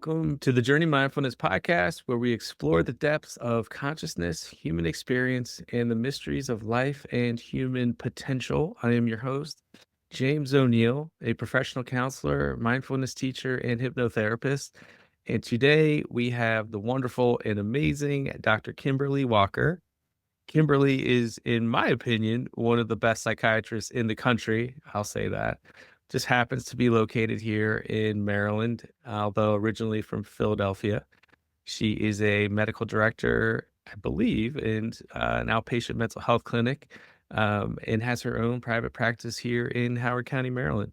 Welcome to the Journey Mindfulness Podcast, where we explore the depths of consciousness, human experience, and the mysteries of life and human potential. I am your host, James O'Neill, a professional counselor, mindfulness teacher, and hypnotherapist. And today we have the wonderful and amazing Dr. Kimberly Walker. Kimberly is, in my opinion, one of the best psychiatrists in the country. I'll say that. Just happens to be located here in Maryland, although originally from Philadelphia. She is a medical director, I believe, in an outpatient mental health clinic, and has her own private practice here in Howard County, Maryland.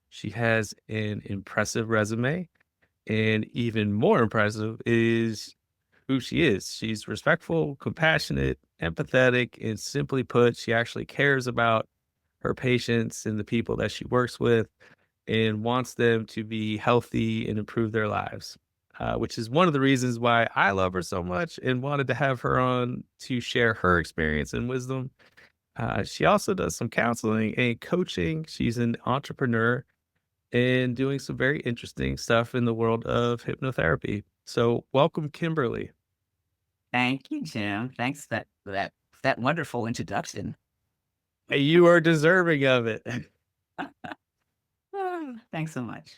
She has an impressive resume, and even more impressive is who she is. She's respectful, compassionate, empathetic, and simply put, she actually cares about her patients and the people that she works with and wants them to be healthy and improve their lives, which is one of the reasons why I love her so much and wanted to have her on to share her experience and wisdom. She also does some counseling and coaching. She's an entrepreneur and doing some very interesting stuff in the world of hypnotherapy. So welcome, Kimberly. Thank you, Jim. Thanks for that wonderful introduction. Hey, you are deserving of it. Thanks so much.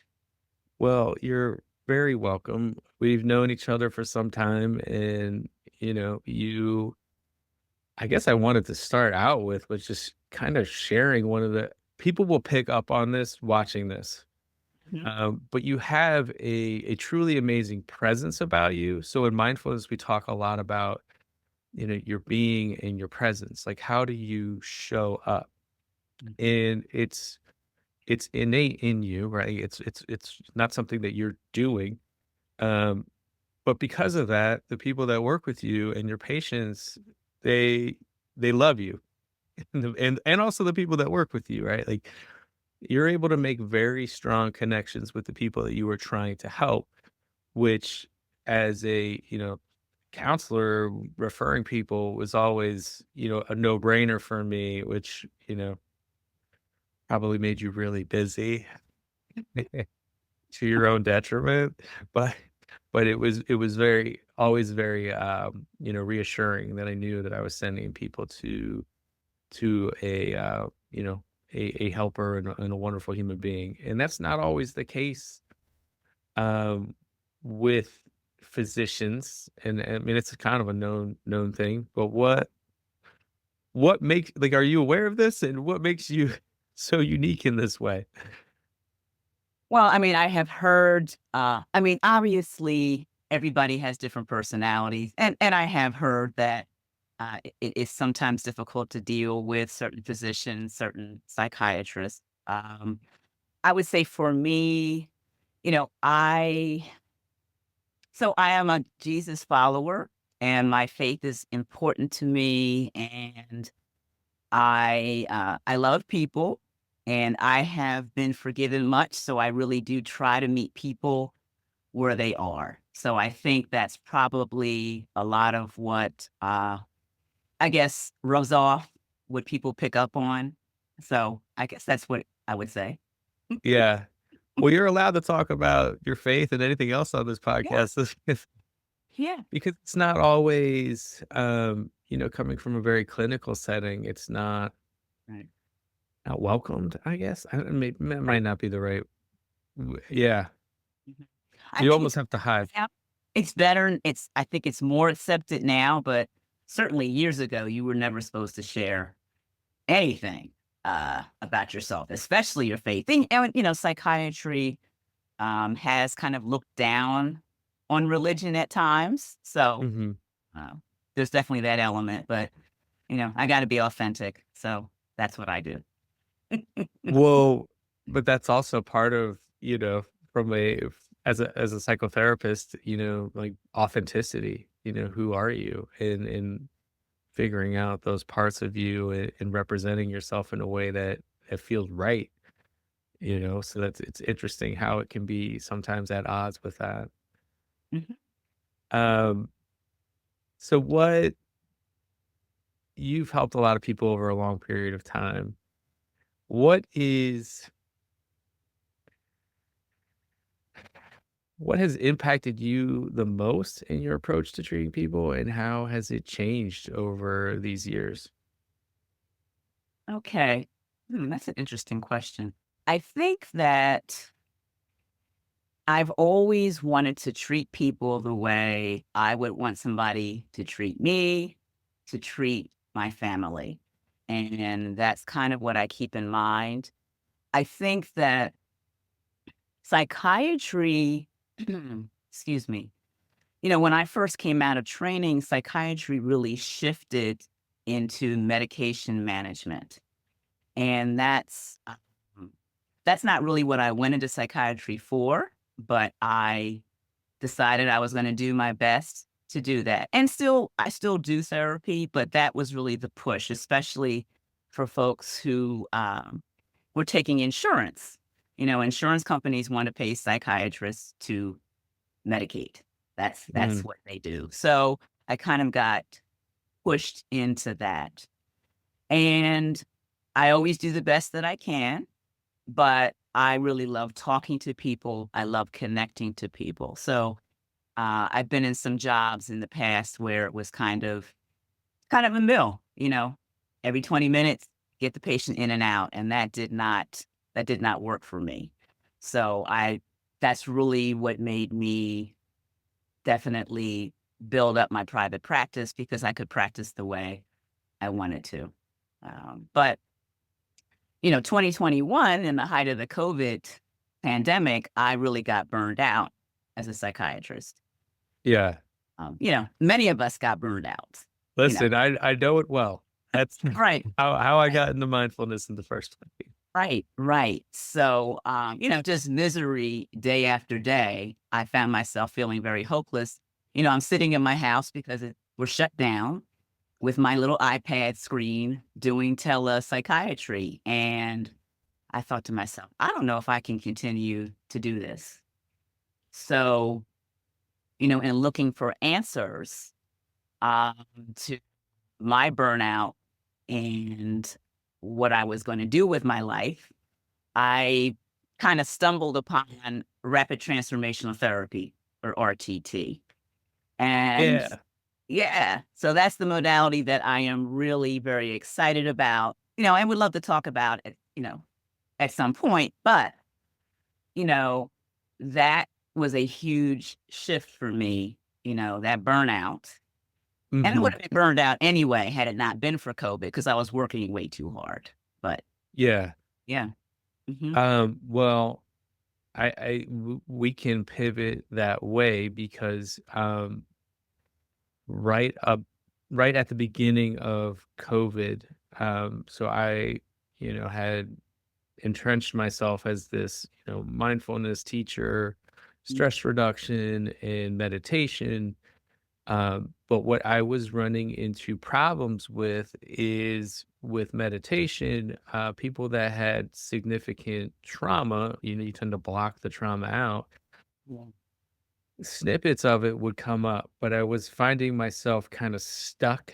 Well, you're very welcome. We've known each other for some time, and I guess I wanted to start out with was just kind of sharing one of the people will pick up on this watching this. Mhm. But you have a truly amazing presence about you. So in mindfulness, we talk a lot about, your being and your presence. Like, how do you show up? Mhm. And it's innate in you, right? It's not something that you're doing. Um, but because of that, the people that work with you and your patients, they they love you. And also the people that work with you, right? Like, you're able to make very strong connections with the people that you were trying to help, which as a, counselor referring people was always, a no-brainer for me, which, probably made you really busy to your own detriment. But it was very always very reassuring that I knew that I was sending people to a helper and a wonderful human being. And that's not always the case um, with physicians. And I mean, it's kind of a known thing. But what makes like, are you aware of this? And what makes you so unique in this way? Well, I mean, I have heard, obviously everybody has different personalities, and I have heard that it is sometimes difficult to deal with certain physicians, certain psychiatrists. I would say for me, you know, I I am a Jesus follower, and my faith is important to me, and I love people, and I have been forgiven much, so I really do try to meet people where they are. So I think that's probably a lot of what, I guess, rubs off what people pick up on. So I guess that's what I would say. Yeah. Well, you're allowed to talk about your faith and anything else on this Yeah, podcast yeah, because it's not always, coming from a very clinical setting. It's right, not welcomed, I guess. That right. might not be the yeah. Mhm. I You think almost it's have to hide. now. It's better. I think it's more accepted now, but certainly years ago, you were never supposed to share anything about yourself, especially your faith. And psychiatry has kind of looked down on religion at times. So Mhm. uh, there's definitely that element. But I got to be authentic. So that's what I do. Well, but that's also part of, from as a psychotherapist, like authenticity, who are you? And figuring out those parts of you and representing yourself in a way that it feels right, so it's interesting how it can be sometimes at odds with that. Mhm. Um, so what you've helped a lot of people over a long period of time. What is What has impacted you the most in your approach to treating people, and how has it changed over these years? Okay. That's an interesting question. I think that I've always wanted to treat people the way I would want somebody to treat me, to treat my family. And that's kind of what I keep in mind. I think that psychiatry, excuse me, when I first came out of training, psychiatry really shifted into medication management. And that's not really what I went into psychiatry for, but I decided I was gonna do my best to do that. And I still do therapy, but that was really the push, especially for folks who, were taking insurance. Insurance companies want to pay psychiatrists to medicate. That's Mm, what they do. So, I kind of got pushed into that. And I always do the best that I can, but I really love talking to people. I love connecting to people. So, I've been in some jobs in the past where it was kind of a mill, every 20 minutes, get the patient in and out, and that did not work for me. So that's really what made me definitely build up my private practice because I could practice the way I wanted to. But 2021, in the height of the COVID pandemic, I really got burned out as a psychiatrist. yeah. Many of us got burned out, you know. Listen, I know it well. That's Right, how I right, got into mindfulness in the first place. right, right. So, just misery day after day. I found myself feeling very hopeless. I'm sitting in my house because we're shut down with my little iPad screen doing telepsychiatry. And I thought to myself, I don't know if I can continue to do this. So, in looking for answers um, to my burnout and what I was going to do with my life, I kind of stumbled upon rapid transformational therapy or RTT. And Yeah. yeah, so that's the modality that I am really very excited about, and would love to talk about it, at some point. But, you know, that was a huge shift for me, that burnout. And I would Mhm. have been burned out anyway had it not been for COVID because I was working way too hard. But Yeah. yeah. Hmm. Well, we can pivot that way because, right up right at the beginning of COVID, so I, had entrenched myself as this, mindfulness teacher, stress reduction, and meditation. But what I was running into problems with is with meditation, people that had significant trauma, you tend to block the trauma out. Yeah. Snippets of it would come up, but I was finding myself kind of stuck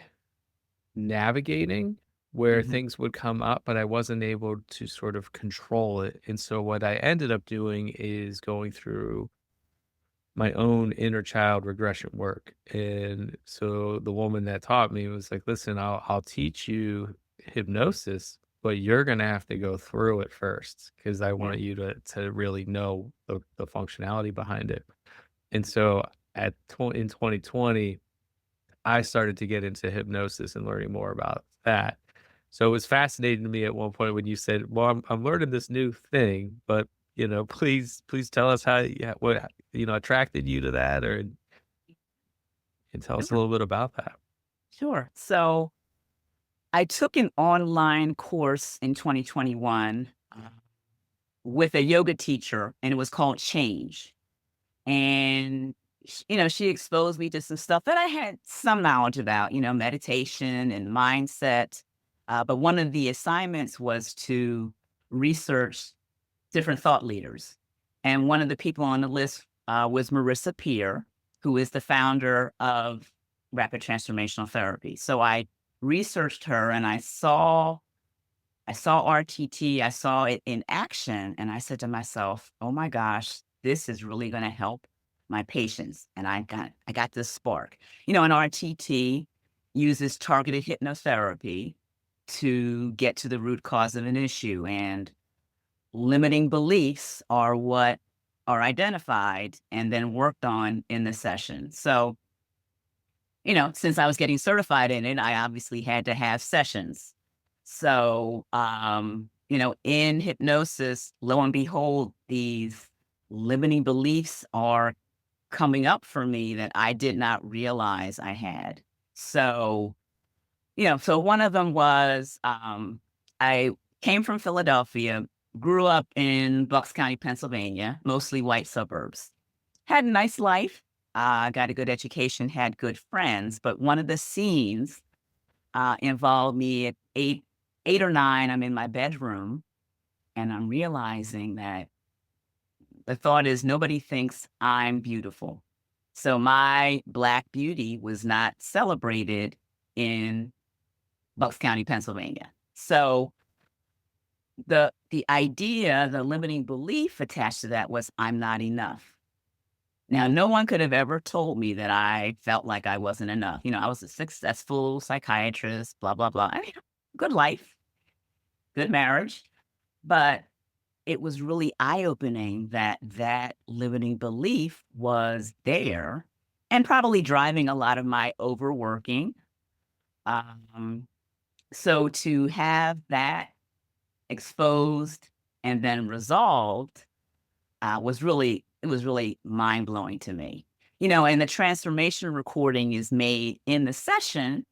navigating where Hmm. things would come up, but I wasn't able to sort of control it. And so what I ended up doing is going through my own inner child regression work. And so the woman that taught me was like, "Listen, I'll teach you hypnosis, but you're gonna have to go through it first because I Yeah. want you to really know the functionality behind it." And so in 2020, I started to get into hypnosis and learning more about that. So it was fascinating to me at one point when you said, "Well, I'm learning this new thing, but please tell us what attracted you to that, or and tell us a Sure. little bit about that." Sure. So I took an online course in 2021 with a yoga teacher, and it was called Change. And, she exposed me to some stuff that I had some knowledge about, meditation and mindset. But one of the assignments was to research different thought leaders. And one of the people on the list was Marissa Peer, who is the founder of Rapid Transformational Therapy. So I researched her and I saw RTT, I saw it in action, and I said to myself, "Oh my gosh, this is really gonna help my patients, and I got this spark. And RTT uses targeted hypnotherapy to get to the root cause of an issue, and limiting beliefs are what are identified and then worked on in the session. So, since I was getting certified in it, I obviously had to have sessions. So, in hypnosis, lo and behold, these limiting beliefs are coming up for me that I did not realize I had. So, so one of them was I came from Philadelphia, grew up in Bucks County, Pennsylvania, mostly white suburbs. Had a nice life, got a good education, had good friends. But one of the scenes involved me at 8 or 9. I'm in my bedroom and I'm realizing that the thought is nobody thinks I'm beautiful. So my Black beauty was not celebrated in Bucks County, Pennsylvania. So the idea, the limiting belief attached to that was I'm not enough. Now, no one could have ever told me that I felt like I wasn't enough. I was a successful psychiatrist, blah, blah, blah. I mean, good life, good marriage. But it was really eye-opening that that limiting belief was there and probably driving a lot of my overworking. Um, so to have that exposed and then resolved was really mind blowing to me. And the transformation recording is made in the session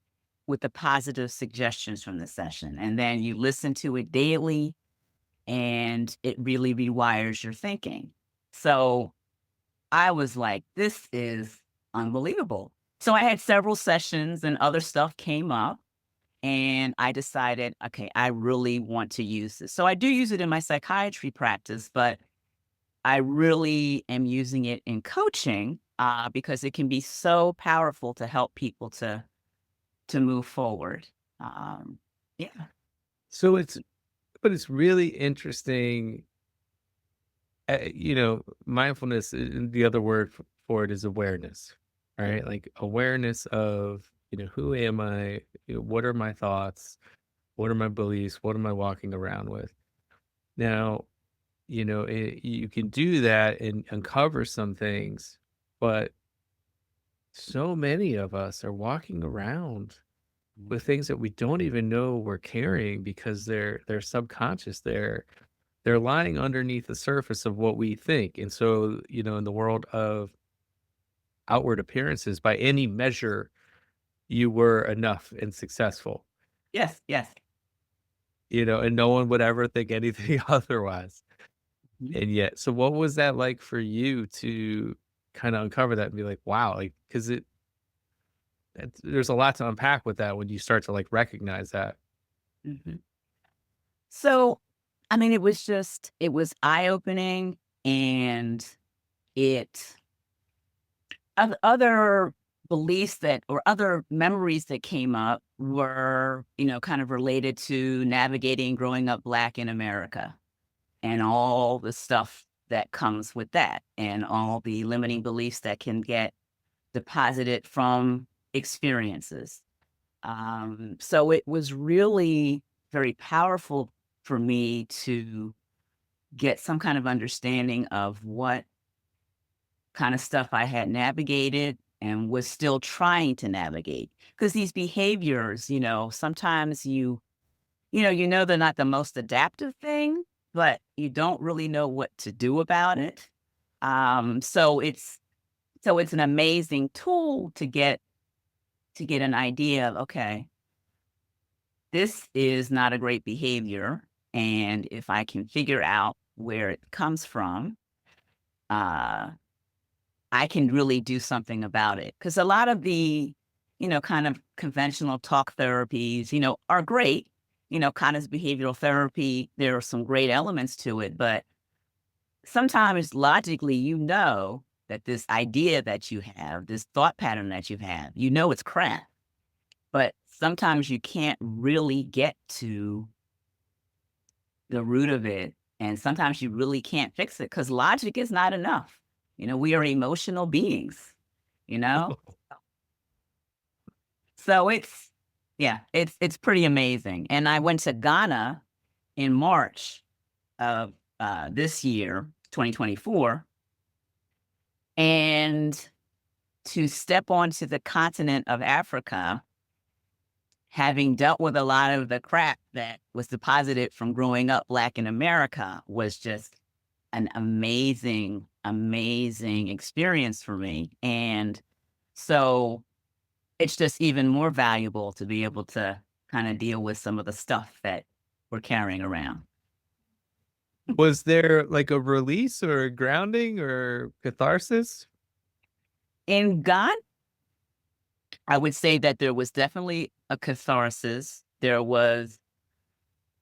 with the positive suggestions from the session, and then you listen to it daily, and it really rewires your thinking. So I was like, this is unbelievable. So I had several sessions, and other stuff came up. And I decided, okay, I really want to use this. So I do use it in my psychiatry practice, but I really am using it in coaching because it can be so powerful to help people to move forward. Yeah. So but it's really interesting. Mindfulness, the other word for it is awareness, right? Like awareness of, who am I? What are my thoughts? What are my beliefs? What am I walking around with? Now, you can do that and uncover some things, but so many of us are walking around with things that we don't even know we're carrying because they're subconscious. They're lying underneath the surface of what we think. And so, in the world of outward appearances, by any measure, you were enough and successful, Yes. Yes. and no one would ever think anything otherwise. Mhm. And yet, so what was that like for you to kind of uncover that and be like, wow, like, because there's a lot to unpack with that when you start to like recognize that. Mhm. So, I mean, it was eye opening, and it other beliefs that or other memories that came up were, kind of related to navigating growing up Black in America and all the stuff that comes with that and all the limiting beliefs that can get deposited from experiences. So it was really very powerful for me to get some kind of understanding of what kind of stuff I had navigated and was still trying to navigate. Because these behaviors, sometimes you know they're not the most adaptive thing, but you don't really know what to do about it. So it's an amazing tool to get an idea of, okay, this is not a great behavior. And if I can figure out where it comes from, uh, I can really do something about it. Because a lot of the, kind of conventional talk therapies, are great. Cognitive behavioral therapy, there are some great elements to it. But sometimes logically, that this idea that you have, this thought pattern that you have, it's crap. But sometimes you can't really get to the root of it, and sometimes you really can't fix it because logic is not enough. We are emotional beings, you know? So yeah, it's pretty amazing. And I went to Ghana in March of this year, 2024, and to step onto the continent of Africa, having dealt with a lot of the crap that was deposited from growing up Black in America, was just an amazing, amazing experience for me. And so it's just even more valuable to be able to kind of deal with some of the stuff that we're carrying around. Was there like a release or a grounding or catharsis? In God, I would say that there was definitely a catharsis. There was,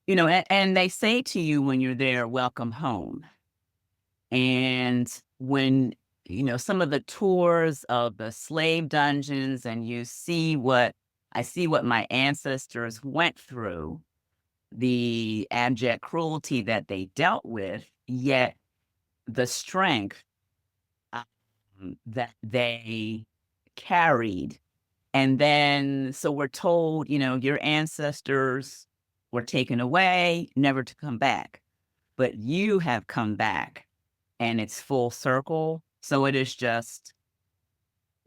and they say to you when you're there, welcome home. And when, some of the tours of the slave dungeons and I see what my ancestors went through, the abject cruelty that they dealt with, yet the strength that they carried. And then, so we're told, your ancestors were taken away, never to come back, but you have come back and it's full circle. So it is just,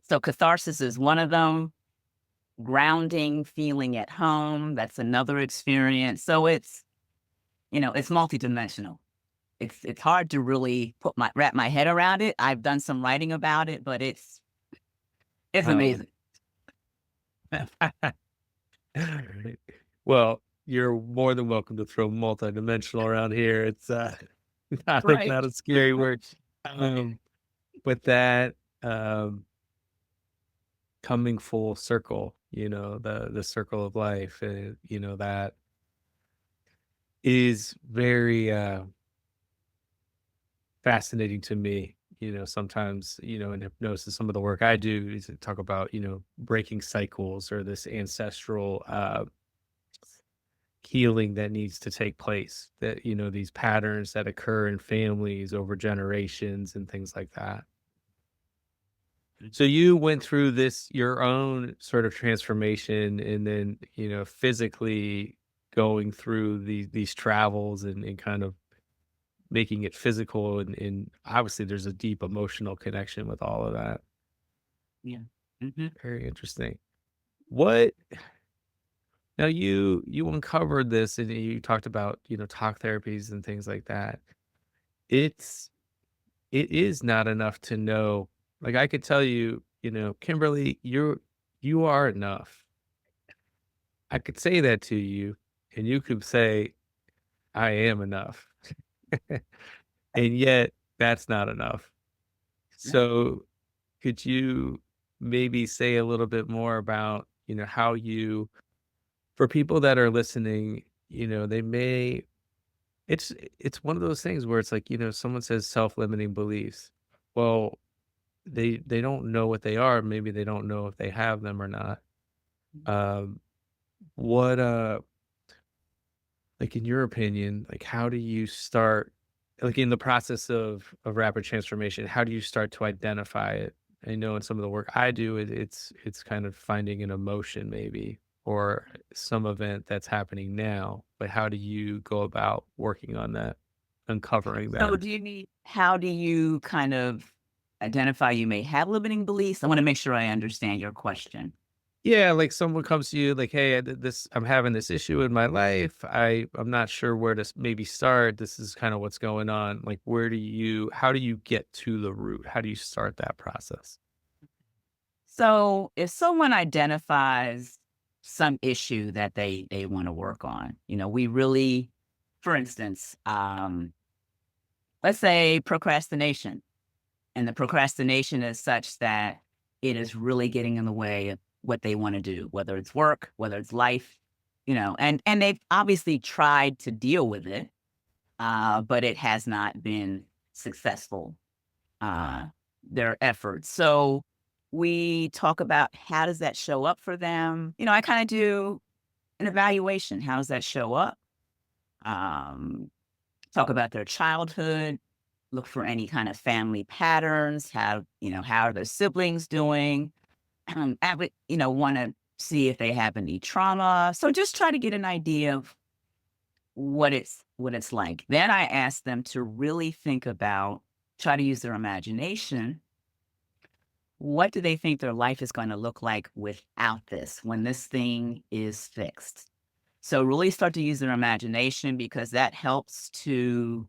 so catharsis is one of them. Grounding, feeling at home, that's another experience. So it's multidimensional. It's hard to really wrap my head around it. I've done some writing about it, but it's Um, amazing. well, you're more than welcome to throw multidimensional around here. It's Right. not a scary word. Um, but that coming full circle, the circle of life, that is very fascinating to me. Sometimes, in hypnosis, some of the work I do is to talk about, breaking cycles or this ancestral healing that needs to take place, that, these patterns that occur in families over generations and things like that. So you went through this, your own sort of transformation, and then, physically going through these travels and kind of making it physical, and obviously there's a deep emotional connection with all of that. Yeah. Hmm. Very interesting. What Now you uncovered this and you talked about, talk therapies and things like that. It's it is not enough to know. Like I could tell you, Kimberly, you are enough. I could say that to you and you could say, I am enough. And yet that's not enough. So could you maybe say a little bit more about, how you, for people that are listening, they may, it's one of those things where it's like, someone says self-limiting beliefs. Well, they don't know what they are. Maybe they don't know if they have them or not. Um, what like in your opinion, like how do you start, like in the process of rapid transformation, how do you start to identify it? I know in some of the work I do, it's kind of finding an emotion maybe or some event that's happening now, but how do you go about working on that, uncovering that? So how do you kind of identify you may have limiting beliefs? I want to make sure I understand your question. Yeah, like someone comes to you like, "Hey, I did this. I'm having this issue in my life. I'm not sure where to maybe start. This is kind of what's going on." Like, how do you get to the root? How do you start that process? So if someone identifies some issue that they want to work on, we really, for instance, let's say procrastination. And the procrastination is such that it is really getting in the way of what they want to do, whether it's work, whether it's life, and they've obviously tried to deal with it, but it has not been successful, uh, their efforts. So we talk about how does that show up for them? I kind of do an evaluation. How does that show up? Um, Talk about their childhood, look for any kind of family patterns, how are their siblings doing? I would, want to see if they have any trauma. So just try to get an idea of what it's like. Then I ask them to really think about, try to use their imagination. What do they think their life is going to look like without this when this thing is fixed? So really start to use their imagination because that helps to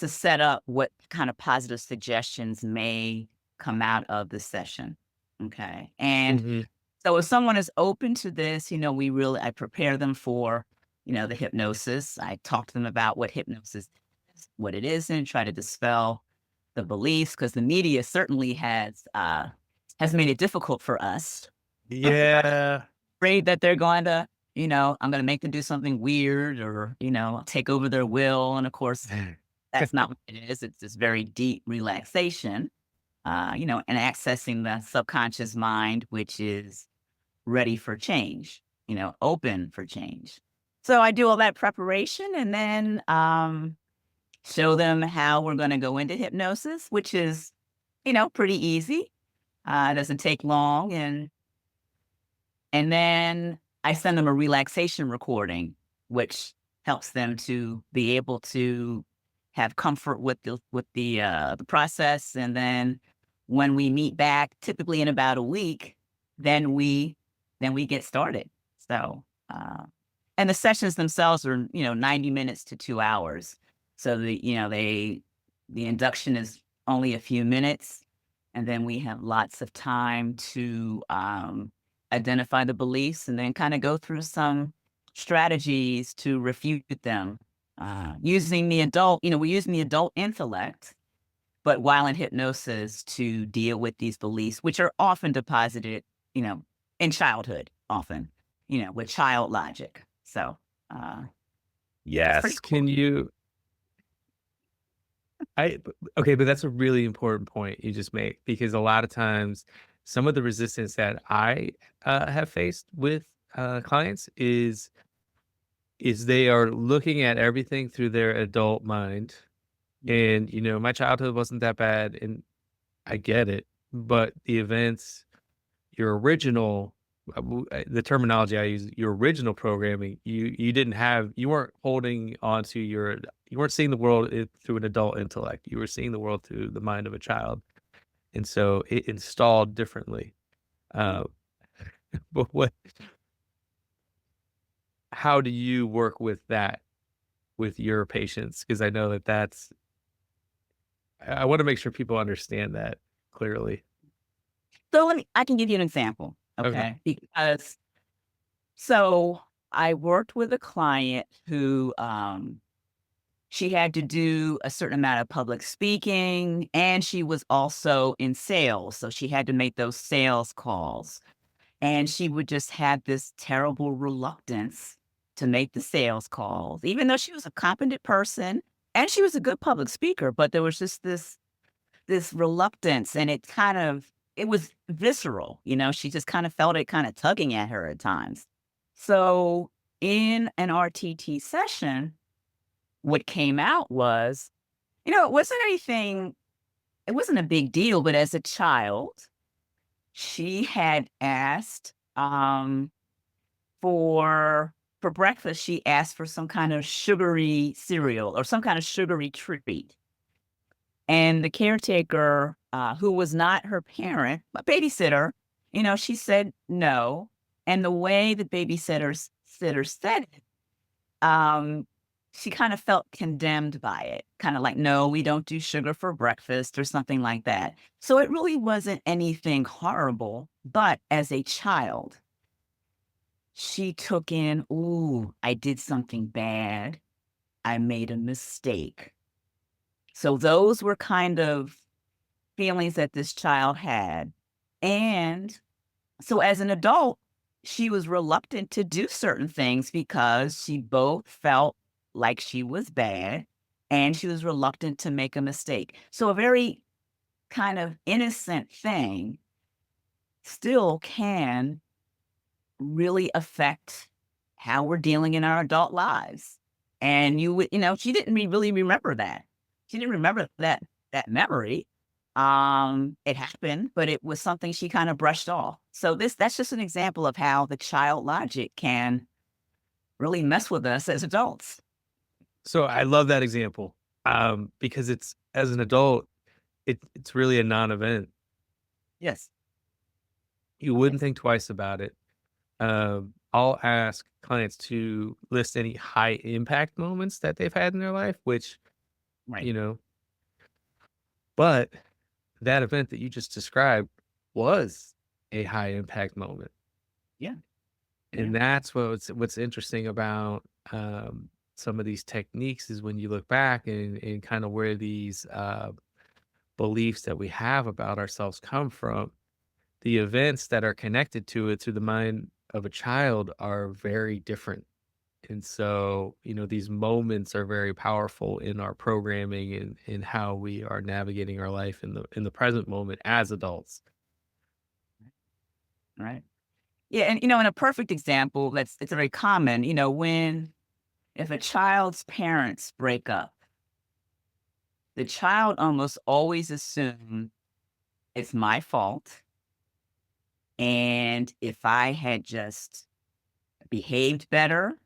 set up what kind of positive suggestions may come out of the session. Okay. And Mhm. so if someone is open to this, I prepare them for, the hypnosis. I talk to them about what hypnosis is, what it isn't, try to dispel the beliefs because the media certainly has made it difficult for us. Yeah. Afraid that they're going to, I'm going to make them do something weird or, take over their will. And of course, that's not what it is. It's this very deep relaxation, and accessing the subconscious mind, which is ready for change, open for change. So I do all that preparation and then show them how we're going to go into hypnosis, which is, pretty easy. It doesn't take long. And then I send them a relaxation recording, which helps them to be able to have comfort with the process. And then when we meet back, typically in about a week, then we get started. So, and the sessions themselves are 90 minutes to 2 hours. So the induction is only a few minutes, and then we have lots of time to identify the beliefs and then kind of go through some strategies to refute them using the adult, we're using the adult intellect, but while in hypnosis to deal with these beliefs, which are often deposited, you know, in childhood, often, with child logic. So it's pretty Yes. cool. Can you okay, but that's a really important point you just made because a lot of times some of the resistance that I have faced with clients is they are looking at everything through their adult mind. And, my childhood wasn't that bad and I get it, but the events, your original, the terminology I use, your original programming, you weren't holding on to you weren't seeing the world through an adult intellect. You were seeing the world through the mind of a child. And so it installed differently. Uh, but how do you work with that with your patients? Because I know I want to make sure people understand that clearly. So I can give you an example, Okay. okay? Because so I worked with a client who she had to do a certain amount of public speaking and she was also in sales. So she had to make those sales calls. And she would just have this terrible reluctance to make the sales calls, even though she was a competent person and she was a good public speaker. But there was just this reluctance, and it was visceral. She just kind of felt it kind of tugging at her at times. So in an RTT session, what came out was, it wasn't anything. It wasn't a big deal, but as a child, she had asked for for breakfast. She asked for some kind of sugary cereal or some kind of sugary treat, and the caretaker, who was not her parent, but babysitter, she said no. And the way the sitter said it, um, she kind of felt condemned by it, kind of like, no, we don't do sugar for breakfast or something like that. So it really wasn't anything horrible. But as a child, she took in, ooh, I did something bad. I made a mistake. So those were kind of feelings that this child had. And so as an adult, she was reluctant to do certain things because she both felt like she was bad and she was reluctant to make a mistake. So a very kind of innocent thing still can really affect how we're dealing in our adult lives. And she didn't really remember that. she didn't remember that memory. It happened, but it was something she kind of brushed off. So that's just an example of how the child logic can really mess with us as adults. So I love that example, because it's as an adult, it's really a non-event. Yes. You Right. wouldn't think twice about it. I'll ask clients to list any high impact moments that they've had in their life, which, Right. you know, but that event that you just described was a high impact moment. Yeah. Yeah. And that's what's interesting about, some of these techniques is when you look back and kind of where these, beliefs that we have about ourselves come from, the events that are connected to it through the mind of a child are very different. And so, these moments are very powerful in our programming and in how we are navigating our life in the present moment as adults. Right. Yeah. And, in a perfect example, it's very common, when if a child's parents break up, the child almost always assumes it's my fault. And if I had just behaved better,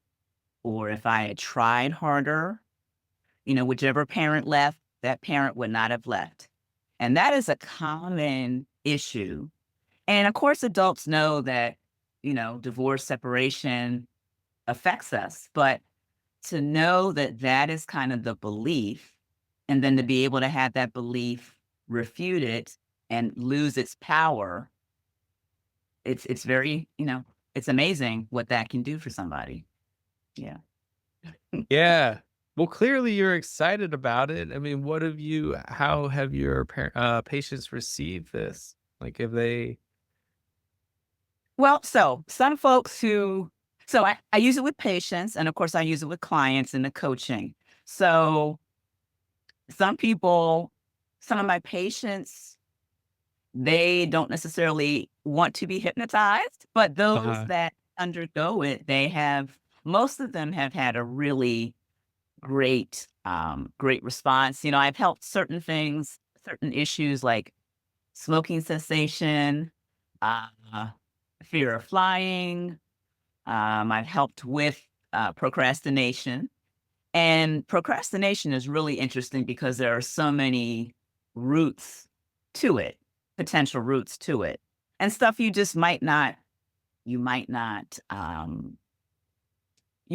or if I had tried harder, whichever parent left, that parent would not have left. And that is a common issue. And of course, adults know that, divorce, separation affects us. But to know that that is kind of the belief, and then to be able to have that belief refuted and lose its power, it's very, it's amazing what that can do for somebody. Yeah. Yeah. Well, clearly you're excited about it. I mean, how have your patients received this? Like, have they, Well, so some folks so I use it with patients, and of course I use it with clients in the coaching. So some people, some of my patients, they don't necessarily want to be hypnotized, but those uh that undergo it, most of them have had a really great response. I've helped certain things, certain issues like smoking cessation, uh, fear of flying. I've helped with procrastination. And procrastination is really interesting because there are so many roots to it, potential roots to it, and stuff you just might not, you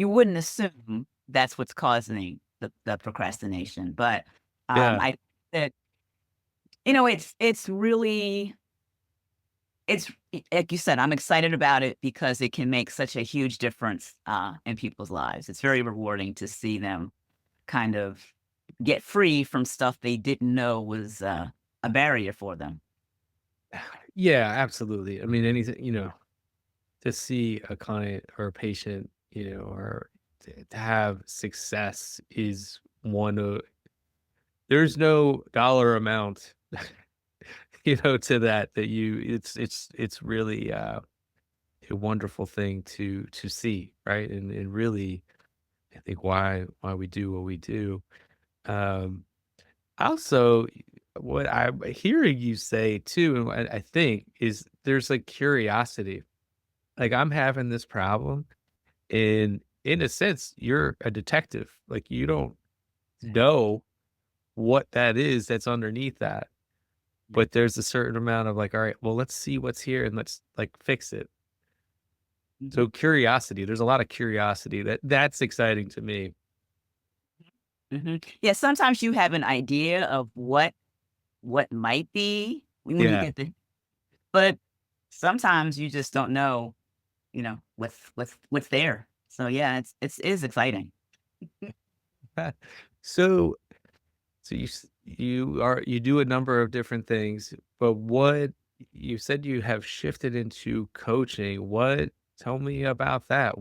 wouldn't assume that's what's causing the procrastination. But yeah. I that it's really like you said, I'm excited about it because it can make such a huge difference in people's lives. It's very rewarding to see them kind of get free from stuff they didn't know was a barrier for them. Yeah, absolutely. I mean, anything, to see a client or a patient, or to have success is one of, there's no dollar amount, to that it's really, a wonderful thing to see, right? And really, I think why we do what we do. Um, Also, what I'm hearing you say too, and what I think is there's like curiosity. Like, I'm having this problem, and in a sense, you're a detective. Like, you don't know what that is that's underneath that, Yeah. but there's a certain amount of like, all right, well, let's see what's here and let's like fix it. Mhm. So curiosity, there's a lot of curiosity that's exciting to me. Mhm. Yeah, sometimes you have an idea of what might be when you Yeah. get but sometimes you just don't know, what's there. So yeah, it is exciting. So you do a number of different things, but what you said you have shifted into coaching. What Tell me about that.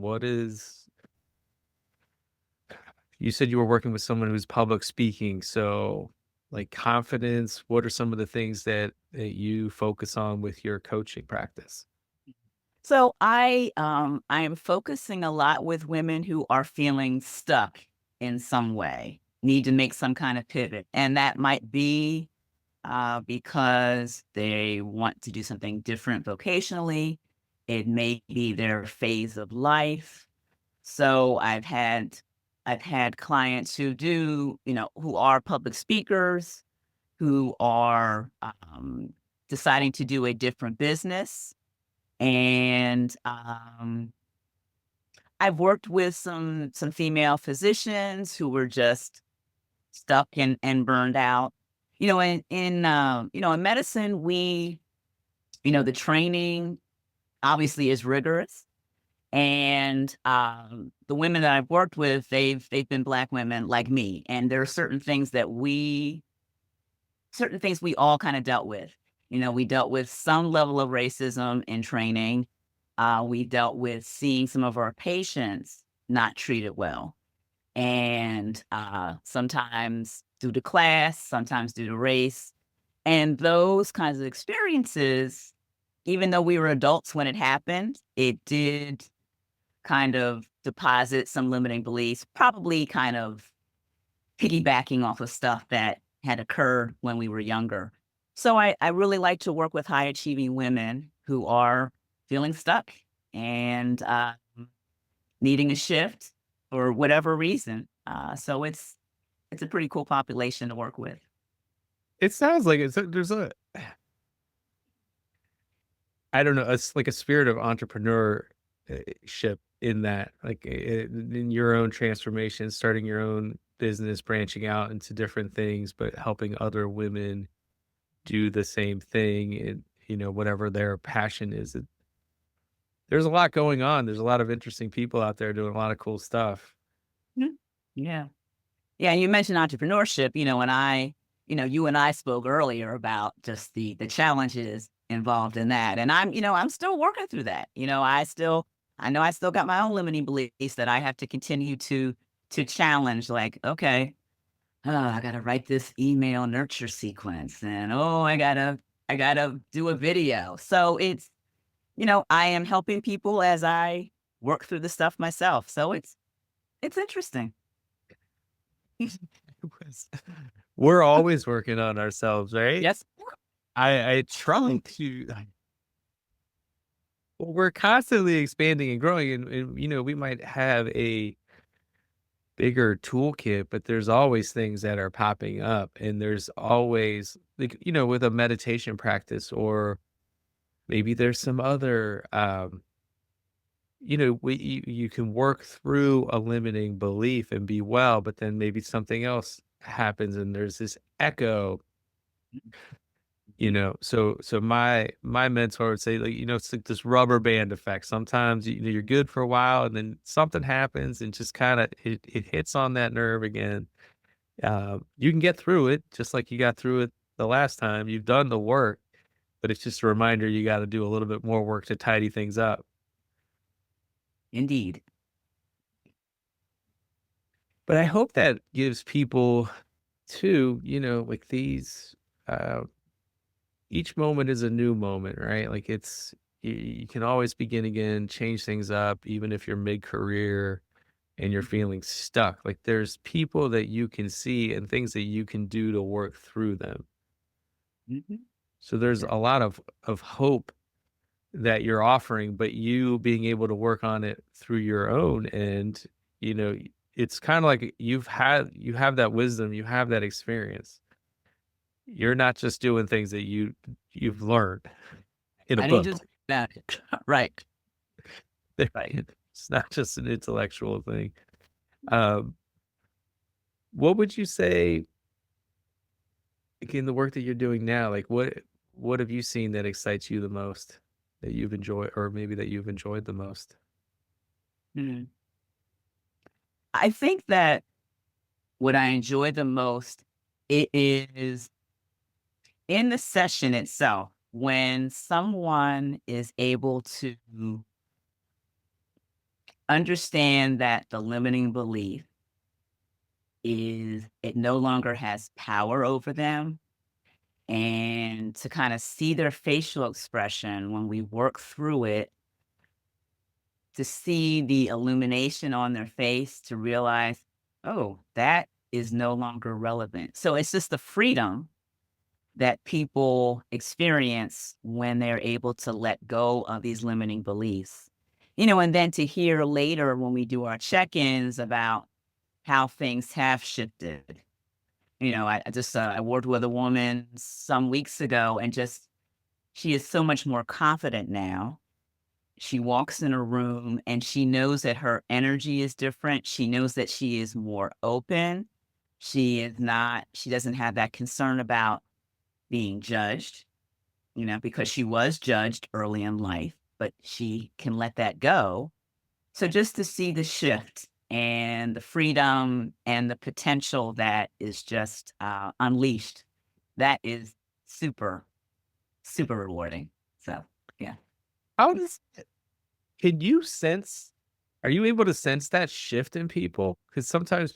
You said you were working with someone who's public speaking, so like confidence, what are some of the things that you focus on with your coaching practice? So I am focusing a lot with women who are feeling stuck in some way. need to make some kind of pivot. And that might be because they want to do something different vocationally. It may be their phase of life. So I've had clients who do, who are public speakers, who are deciding to do a different business. And I've worked with some female physicians who were just stuck and burned out. In medicine, the training obviously is rigorous. And the women that I've worked with, they've been Black women like me. And there are certain things we all kind of dealt with. We dealt with some level of racism in training. We dealt with seeing some of our patients not treated well. And sometimes due to class, sometimes due to race. And those kinds of experiences, even though we were adults when it happened, it did kind of deposit some limiting beliefs, probably kind of piggybacking off of stuff that had occurred when we were younger. So I really like to work with high achieving women who are feeling stuck and needing a shift for whatever reason. So it's a pretty cool population to work with. It sounds like there's I don't know, it's like a spirit of entrepreneurship in that, like, in your own transformation, starting your own business, branching out into different things, but helping other women do the same thing and, whatever their passion is. There's a lot going on. There's a lot of interesting people out there doing a lot of cool stuff. Mhm. Yeah. Yeah, you mentioned entrepreneurship, you and I spoke earlier about just the challenges involved in that. And I'm still working through that. I know I still got my own limiting beliefs that I have to continue to challenge, like, okay, I gotta write this email nurture sequence, and I gotta do a video. So I am helping people as I work through the stuff myself. So it's interesting. We're always working on ourselves, right? Yes. I try to well, we're constantly expanding and growing and, we might have a bigger toolkit, but there's always things that are popping up, and there's always, like, with a meditation practice, or maybe there's some other, you can work through a limiting belief and be well, but then maybe something else happens and there's this echo. So my mentor would say, like, it's like this rubber band effect. Sometimes you're good for a while, and then something happens and just kind of it hits on that nerve again. You can get through it just like you got through it the last time. You've done the work, but it's just a reminder you got to do a little bit more work to tidy things up. Indeed. But I hope that gives people too, like these. Each moment is a new moment, right? Like, you can always begin again, change things up, even if you're mid-career and you're feeling stuck. Like, there's people that you can see and things that you can do to work through them. Mhm. So there's Yeah. a lot of hope that you're offering, but you being able to work on it through your own, and, you know, it's kinda like you have that wisdom, you have that experience. You're not just doing things that you've learned in a I didn't book. just that. Right. Right. It's not just an intellectual thing. Um, what would you say, like, in the work that you're doing now, like, what have you seen that excites you the most, that you've enjoyed, or maybe that you've enjoyed the most? Mhm. I think that what I enjoy the most, it is in the session itself when someone is able to understand that the limiting belief is it no longer has power over them, and to kind of see their facial expression when we work through it, to see the illumination on their face, to realize, oh, that is no longer relevant. So it's just the freedom that people experience when they're able to let go of these limiting beliefs. And then to hear later when we do our check-ins about how things have shifted. I just I worked with a woman some weeks ago, and just she is so much more confident now. She walks in a room and she knows that her energy is different. She knows that she is more open. She doesn't have that concern about being judged, because she was judged early in life, but she can let that go. So just to see the shift and the freedom and the potential that is just unleashed, that is super, super rewarding. So, yeah. How does can you sense are you able to sense that shift in people? Because sometimes,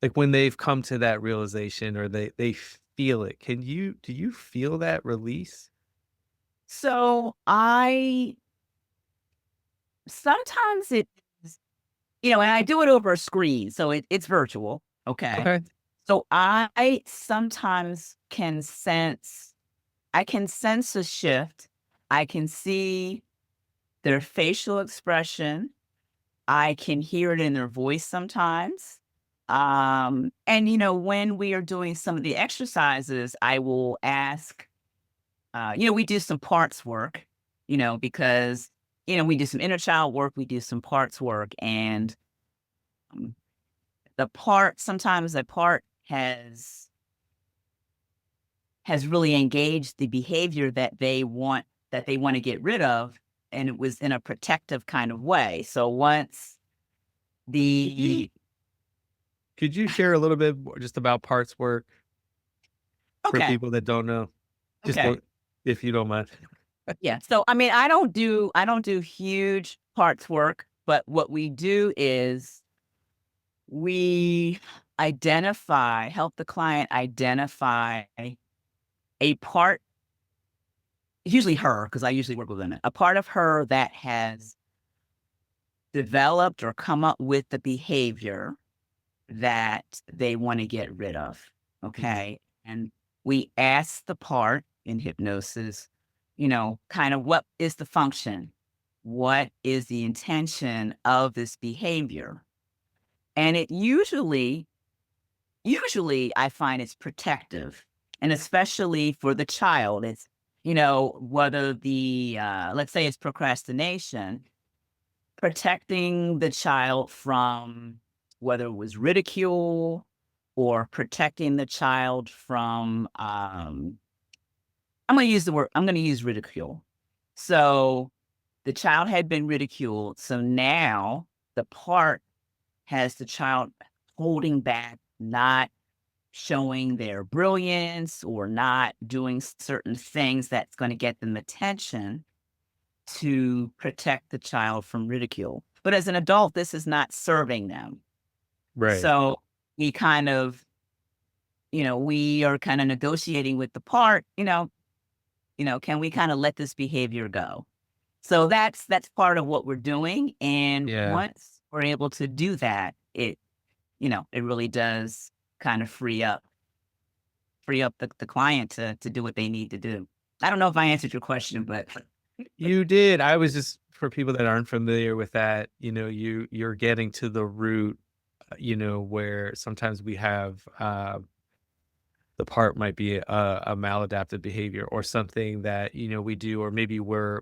like, when they've come to that realization or they feel it, do you feel that release? So I sometimes it is, and I do it over a screen. So it's virtual. Okay. Okay. So I sometimes I can sense a shift. I can see their facial expression. I can hear it in their voice sometimes. And when we are doing some of the exercises, I will ask, we do some parts work, because, we do some inner child work, we do some parts work, and um, sometimes the part has really engaged the behavior that they want to get rid of, and it was in a protective kind of way. So once the Could you share a little bit more just about parts work for okay, people that don't know? Just okay. don't if you don't mind. Yeah. So I mean, I don't do huge parts work, but what we do is we help the client identify a part, usually her, because I usually work with women, a part of her that has developed or come up with the behavior that they want to get rid of. Okay. And we ask the part in hypnosis, kind of what is the function? What is the intention of this behavior? And it usually I find it's protective. And especially for the child, it's, whether let's say it's procrastination, protecting the child from whether it was ridicule or protecting the child from, I'm going to use ridicule. So the child had been ridiculed. So now the part has the child holding back, not showing their brilliance or not doing certain things that's going to get them attention to protect the child from ridicule. But as an adult, this is not serving them. Right. So we kind of, we are kind of negotiating with the part, can we kind of let this behavior go? So that's part of what we're doing. And Yeah. once we're able to do that, it really does kind of free up the client to do what they need to do. I don't know if I answered your question, but You did. I was just for people that aren't familiar with that, you're getting to the root, where sometimes we have the part might be a maladaptive behavior or something that we do, or maybe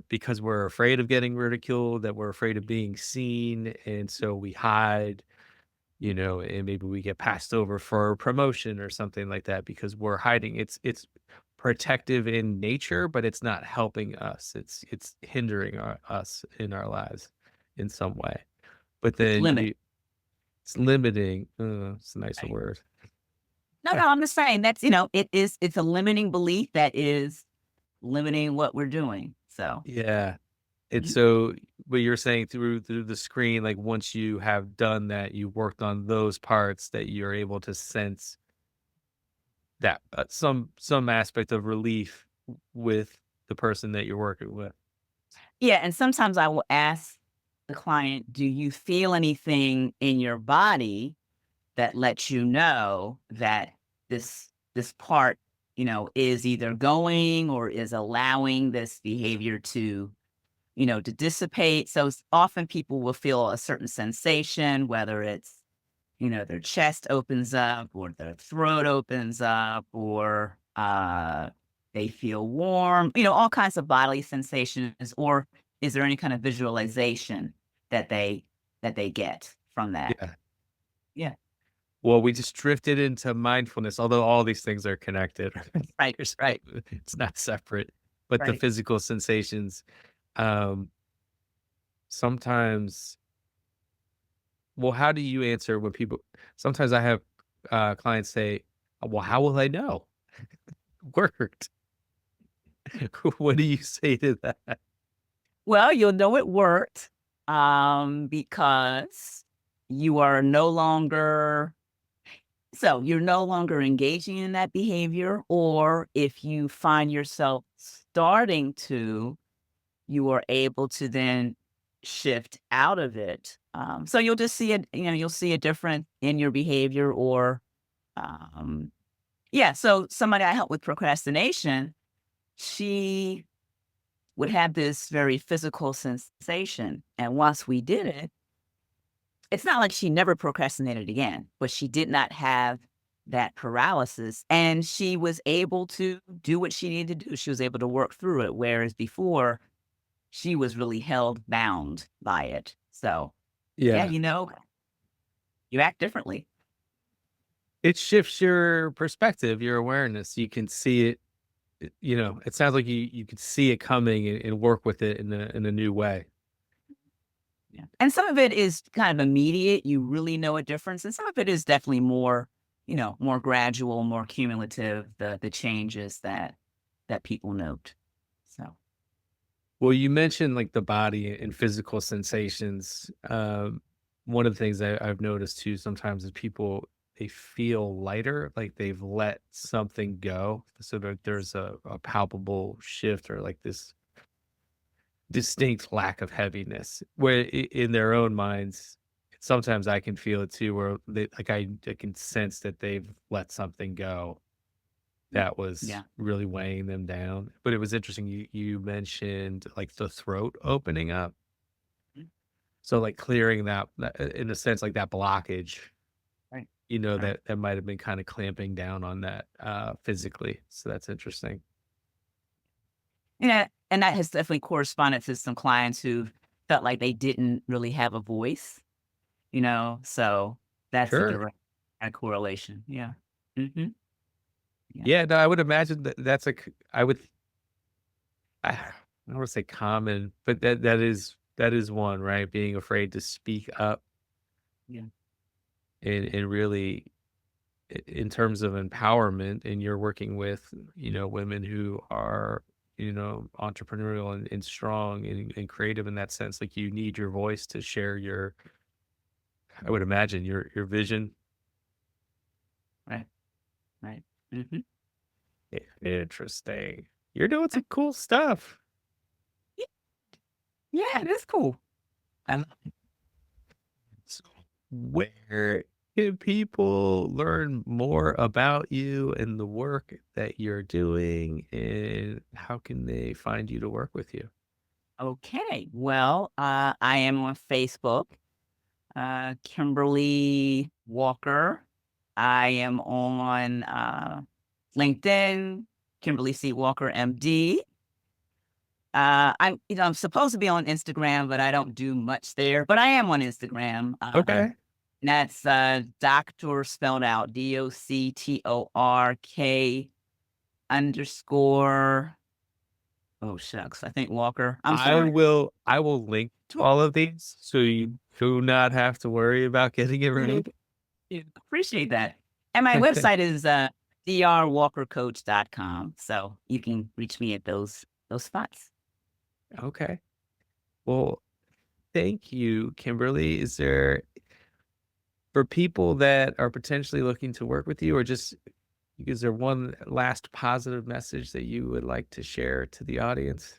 because we're afraid of getting ridiculed, that we're afraid of being seen, and so we hide, and maybe we get passed over for a promotion or something like that because we're hiding. It's protective in nature, but it's not helping us. It's hindering us in our lives in some way. But it's then limit. it's limiting. It's a nicer Right. word. No, no, I'm just saying it's a limiting belief that is limiting what we're doing. So Yeah. It's mhm. so what you're saying through the screen, like once you have done that, you worked on those parts that you're able to sense that some aspect of relief with the person that you're working with. Yeah, and sometimes I will ask the client, "Do you feel anything in your body that lets you know that this part, is either going or is allowing this behavior to dissipate. So often people will feel a certain sensation, whether it's, their chest opens up or their throat opens up or they feel warm, all kinds of bodily sensations. Or is there any kind of visualization that they get from that? Yeah. Yeah. Well, we just drifted into mindfulness, although all these things are connected. Right. Right. It's not separate, but the Right. physical sensations, um, sometimes, well, how do you answer when people, sometimes I have clients say, well, how will I know? Worked. What do you say to that? Well, you'll know it worked because you are no longer you're no longer engaging in that behavior, or if you find yourself starting to, you are able to then shift out of it. So you'll just see it, you'll see a difference in your behavior or, um, yeah. So somebody I help with procrastination, she would have this very physical sensation. And once we did it, it's not like she never procrastinated again, but she did not have that paralysis and she was able to do what she needed to do. She was able to work through it. Whereas before, she was really held bound by it. So, yeah, Yeah. you act differently. It shifts your perspective, your awareness. You can see it, it sounds like you could see it coming and work with it in a new way. Yeah. And some of it is kind of immediate. You really know a difference. And some of it is definitely more, more gradual, more cumulative, the changes that people note. So Well, you mentioned like the body and physical sensations. One of the things I've noticed too sometimes is people, they feel lighter, like they've let something go. So that there's a palpable shift or like this distinct lack of heaviness where in their own minds, sometimes I can feel it too, where they, like I can sense that they've let something go that was yeah. really weighing them down. But it was interesting, you mentioned, like, the throat opening up. Mhm. So, like, clearing that in a sense, like, that blockage, Right. Right. that might have been kinda clamping down on that, physically. So that's interesting. Yeah, and that has definitely corresponded to some clients who felt like they didn't really have a voice, so that's a Sure. direct correlation. Yeah. Mhm. Yeah. Yeah, no, I would imagine that that's a c I would I don't wanna say common, but that is one, right? Being afraid to speak up Yeah. and really in terms of empowerment, and you're working with women who are entrepreneurial and strong and creative in that sense, like you need your voice to share your, I would imagine, your vision. Right. Right. Mhm. Interesting. You're doing some cool stuff. Ye Yeah, it is cool. And so where can people learn more about you and the work that you're doing, and how can they find you to work with you? Okay. Well, I am on Facebook, Kimberly Walker. I am on, LinkedIn, Kimberly C. Walker, MD. I'm supposed to be on Instagram, but I don't do much there. But I am on Instagram. Okay. That's doctor spelled out DOCTORK underscore. Oh shucks, I think Walker. I'm I sorry. will I will link to all of these so you do not have to worry about getting it right. Yeah, appreciate that. And my website is drwalkercoach.com. So you can reach me at those spots. Okay. Well, thank you, Kimberly. For people that are potentially looking to work with you, or just, is there one last positive message that you would like to share to the audience?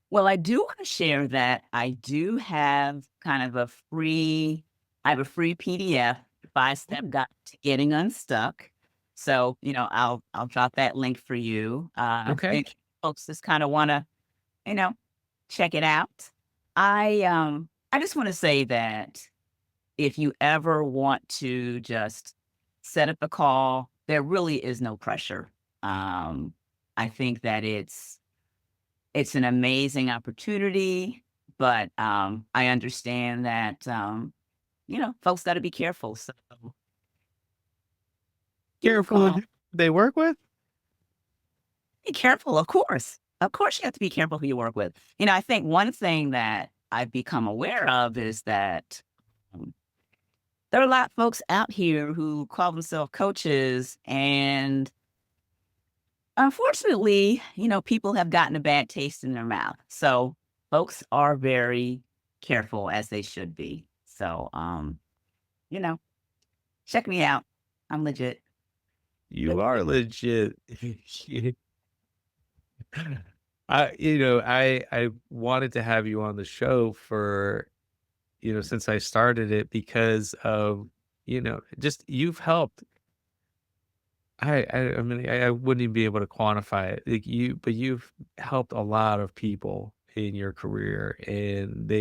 Well, I do want to share that I do have kind of I have a free PDF step-by-step guide to getting unstuck. So, I'll drop that link for you. Okay. In case folks just kind of want to, you know, check it out. I just want to say that if you ever want to just set up a call, there really is no pressure. I think that it's an amazing opportunity, but I understand that folks got to be careful. So give them a Careful with call. who they work with? Be careful, of course. Of course, you have to be careful who you work with. I think one thing that I've become aware of is that um, there are a lot of folks out here who call themselves coaches, and unfortunately, people have gotten a bad taste in their mouth. So folks are very careful, as they should be. So, you know, check me out. I'm legit. You are legit. I wanted to have you on the show for, since I started it because of, just you've helped. I mean, I wouldn't even be able to quantify it. But you've helped a lot of people in your career, and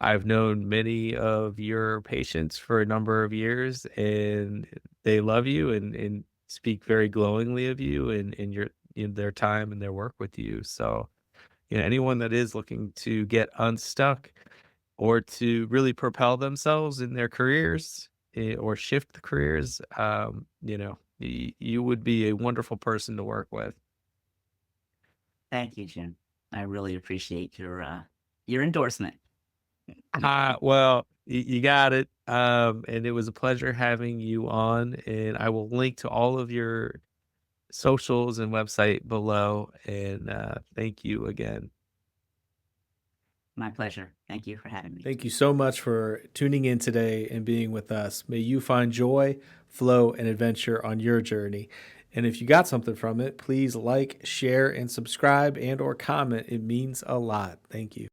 I've known many of your patients for a number of years, and they love you and speak very glowingly of you and your in their time and their work with you. So, anyone that is looking to get unstuck or to really propel themselves in their careers or shift the careers, you would be a wonderful person to work with. Thank you, Jim. I really appreciate your endorsement. Well, you got it. And it was a pleasure having you on. And I will link to all of your socials and website below. And thank you again. My pleasure. Thank you for having me. Thank you so much for tuning in today and being with us. May you find joy, flow, and adventure on your journey. And if you got something from it, please like, share, and subscribe and or comment. It means a lot. Thank you.